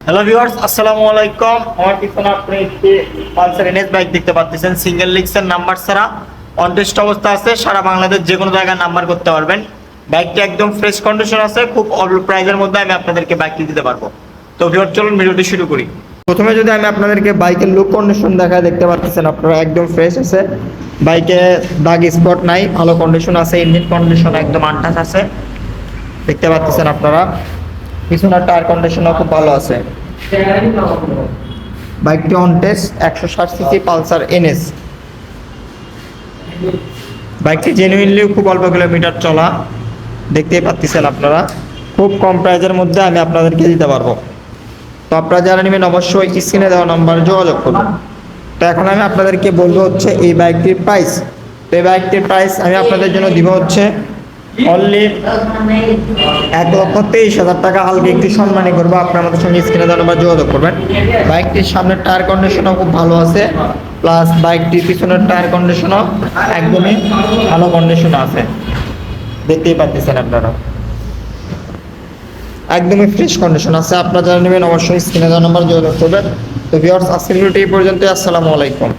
Hello viewers, আসসালামু আলাইকুম। আমার পিছনে আপনি একটি পালসার এনএস বাইক দেখতে পাচ্ছেন। সিঙ্গেল লিক্সের নাম্বার ছাড়া অন টেস্ট অবস্থা আছে। সারা বাংলাদেশ যে কোনো জায়গায় নাম্বার করতে পারবেন। বাইকটি একদম ফ্রেশ কন্ডিশন আছে। খুব অল্প প্রাইসের মধ্যে আমি আপনাদেরকে বাইকটি দিতে পারবো। তো ভিউয়ার্স, চলুন ভিডিওটি শুরু করি। প্রথমে যদি আমি আপনাদেরকে বাইকের লুক কন্ডিশন দেখায়, দেখতে পাচ্ছেন আপনারা একদম ফ্রেশ আছে। বাইকে দাগ স্পট নাই, ভালো কন্ডিশন আছে। ইঞ্জিন কন্ডিশন একদম আনটাচ আছে, দেখতে পাচ্ছেন আপনারা। পিছনের টায়ার কন্ডিশনও খুব ভালো আছে। বাইকটি on test 160 CC Pulsar NS. বাইকটি জেনুইনলি খুব অল্প কিলোমিটার চলা, দেখতেই পাচ্ছেন আপনারা। খুব কম প্রাইসের মধ্যে আমি আপনাদেরকে দিতে পারবো। তো আপনারা যারা নেবেন অবশ্যই স্ক্রিনে দেওয়া নম্বরে যোগাযোগ করুন। তো এখন আমি আপনাদেরকে বলবো হচ্ছে এই বাইকটির প্রাইস। তো এই বাইকটির প্রাইস আমি আপনাদের জন্য দিব হচ্ছে অনলি 1,23,000 টাকা। হালকা একটু সম্মানী করবো। আপনার আমাদের সঙ্গে স্ক্রিনে দেওয়া নম্বরে যোগাযোগ করবেন। বাইকটির সামনের টায়ার কন্ডিশনও খুব ভালো আছে, প্লাস বাইকটির পিছনের টায়ার কন্ডিশনও একদমই ভালো কন্ডিশন আছে, দেখতেই পাচ্ছেন আপনারা। একদমই ফ্রেশ কন্ডিশন আছে। আপনারা যারা নেবেন অবশ্যই স্ক্রিনে দেওয়া নম্বরে যোগাযোগ করবেন। তো ভিউয়ার্স, আজকের ভিডিওটি এই পর্যন্ত। আসসালামু আলাইকুম।